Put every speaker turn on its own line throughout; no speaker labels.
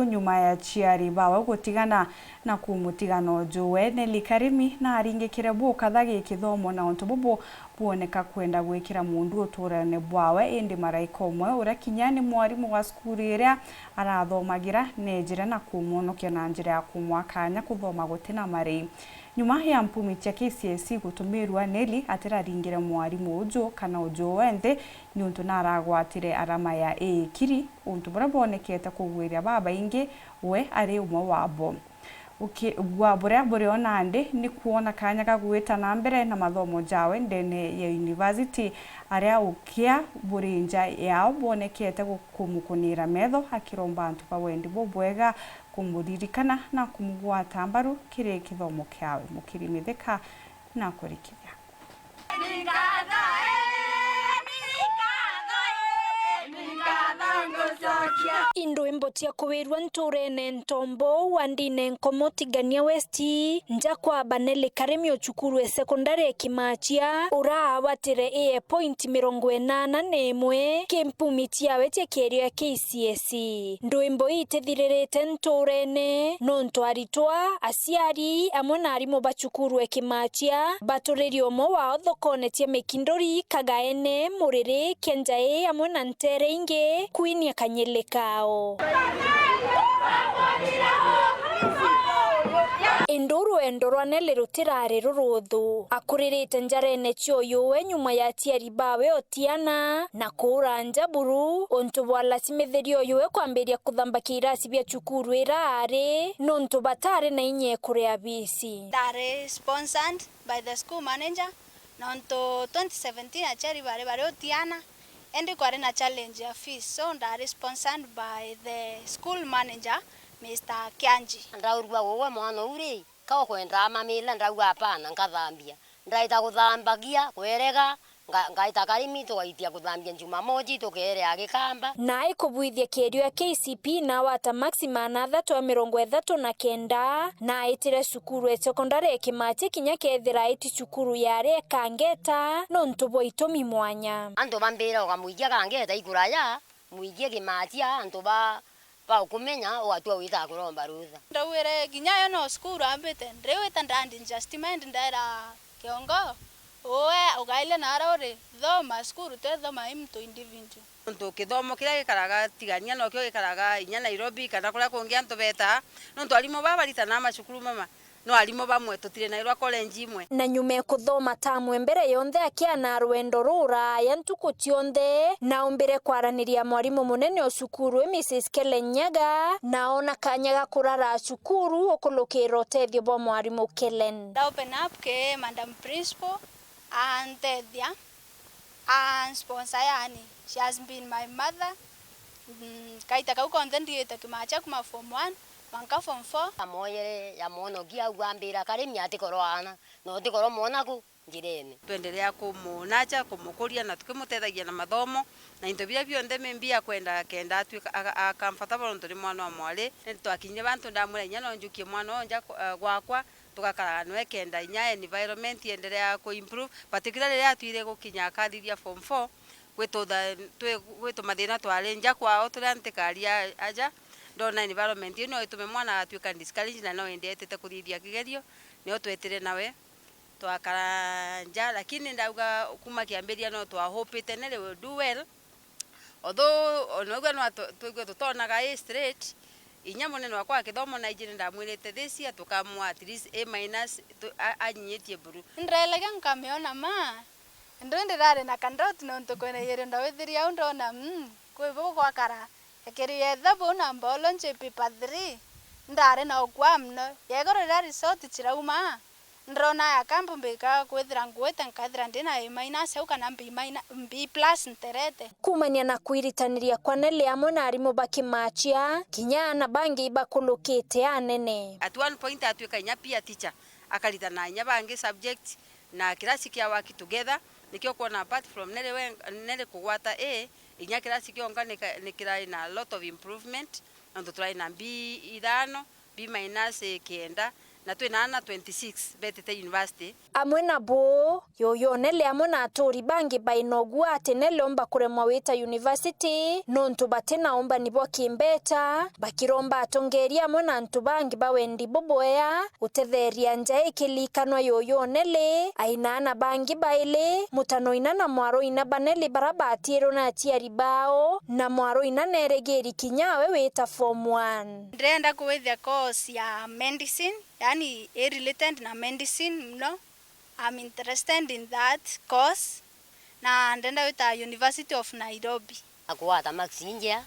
biu nyuma ya chiari bawe gutigana na kumutigano jowe Nelly Karimi na aringikire bu kathagi kithomo na onto bubu buoneka kwenda gwikira mundu uturane bwawe indi maraika umwe ura kinyani mwarimu wa skuru iria arathomagira nejira na kumuonokia na njira ya kumwakanya kuthoma gutina mari nyuma ya mpumi cia KCSE gutumirwa Nelly atiraringira mwarimu ujo kana ujo wenthe ni untu naragwatire arama ya A kiri untu burabonekete kugwiria baba ingi we ari umwe wabo buria onande ni kuona kanya gagwita na mbere na mathomo jawe ndene ya university aria ukia burinja yao bonekete kumukunira metho akiromba antu bawendi bobwega kumuririkana na kumugwata mbaru kire kithomo kyawe mukirimitheka na kurikithia
Indo imbotia kuwirwa nturene ntombo wandine nkomotigania westi nja kwa Nelly Karimi ochukuru e sekondari Kimachia ura watire e point 81 kempumi tiawe tia kerio ya KCSE ndo imbo itethirerete nturene nonto aritwa asiari amwe na arimo bachukuru e Kimachia batorerio mo wa thokone tia mekindori kagaene murire kenjae amwe na ntere inge kuinia kanyele kao Induru endorwa Nelly rutirare ruruthu akuririte njarene chioyuwe nyuma ya tiari bawe otiana na kura njaburu onto bwala simetherio yuwe kwamberia kuthambaki irasi bia chukuru irare nonto batare na inye kure abisi
dare sponsored by the school manager nonto 2017 achari bare otiana and kware na challenge ya fees so ndare sponsored by the school manager Mr. Kianji
ndaurwa wowe mwana uri kawa kwenda mamila ndauga hapana ngathambia ndaita guthambagia kwerega ngaita Karimi tuwaitia kuthambia Jumamosi tukere agikamba
na ikubwithia kerio ya KCP na wata maxima 39 na itire sukuru e sekondari Kimachia kinya kethira iti sukuru yare kangeta nonto boitomi mwanya
anto bambira ukamuigia kangeta ikuraya muigie Kimachia anto ba kumenya watu wita kuromba rutha
ndawire ginyayo no skuru ambete ndreweta ndandi justiment ndaira kiongo oe ugaile narore thoma skuru te thoma imto individual
nto kithomo kira gikaraga tigania no kyo gikaraga inya Nairobi kana kuria kungi anto beta no twalimo babarita na macukuru mama no alimo bamwe tutire Nairobi college imwe
na nyume kuthoma tamwe mbere yonthe akiana rwendo rura ya ntuku tionthe na ombere kwaraniria mwarimu munene o cukuru Mrs. Kelenyaga na ona kanyaga kurara cukuru okulukira utethio bwa mwarimu Kellen
open up ke madam principal and Tedia and sponsor yani she has been my mother kaita ka content yeta Kimachia kuma form 1 manka form 4
amoyere ya mono gia ugambira Karimi atikorwana no tikoro monaku njirene
tuendelea kumunacha kumukuria na tukimutethagia na mathomo na into bia bionde membia kwenda kenda atuika comfortable nturi mwana wa mwale twakinye bantu ndamura inya no njukie mwana onja gwakwa tukakara no kenda inya environment endelea ku improve particularly atuire gukinya kathithia form 4 gwitu mathina twarenja kwao turanitikaria aja ndona environment ino itume mwana atuika discourage na no endete kuthithia kigerio ni otwetire nawe twakaranja lakini ndauga kuma kiamberia no twa hopete nele will do well although onogwa no tutonaga A straight inya munene wakwa kithomo na ijini ndamwirete this year tukamwa at least A- anyitie buru
ndrelega nkamiona ma ndonde rare na kandoti no ntokwena yere ndawithiria ndona kwibo gwakara ekerie thabo na mbolo nche paper 3 ndare na okwamno yegorera resort chirauma ndrona ya kampo mbeka kwethira ngweta nkathira ndina A- au kana B+ nterete
kumania na kuiritaniria kwa Nelly amwe na arimo Bakimachia kinya na bangi bakulukite anene
at one point atuika inya pia teacher akaritana inya bangi subject na kirasi kia waki together nikio kuona apart from nele kugwata A inya kirasi kio ngane nikira na lot of improvement ndo try na B ithano B- kenda na twina ana 26 betete university.
Amwe nabo yoyonele amwe na atori bangi bainogua ati nelomba kuremwa wita university nontu batinaomba nibo kimbeta bakiromba atongeria amwe na antu bangi bawendi boboya utetheria nja ikilikanwa yoyonele ainana bangi baile mutano ina na mwaro ina baneli barabatiero na atiari bao na mwaro ina neregeri kinyawe wita form 1.
Ndenda kuwethia course ya medicine, yani related na medicine, I'm interested in that course. Na ndenda wita University of Nairobi.
Akwata maxinja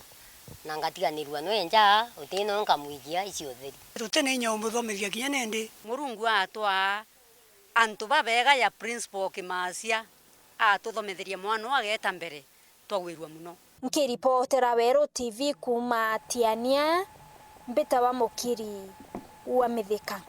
na ngatiganirwa nwenja utino nkamuigia icio theri.
Rutene nyombo thomithia kinya nende.
Murungu atwa antu babega ya principal Kimacia atuthometheria mwana ageta mbere twagwirwa muno.
Nkiripotera Wero TV kuma Tiania Mbita wa Mukiri wa Mithika.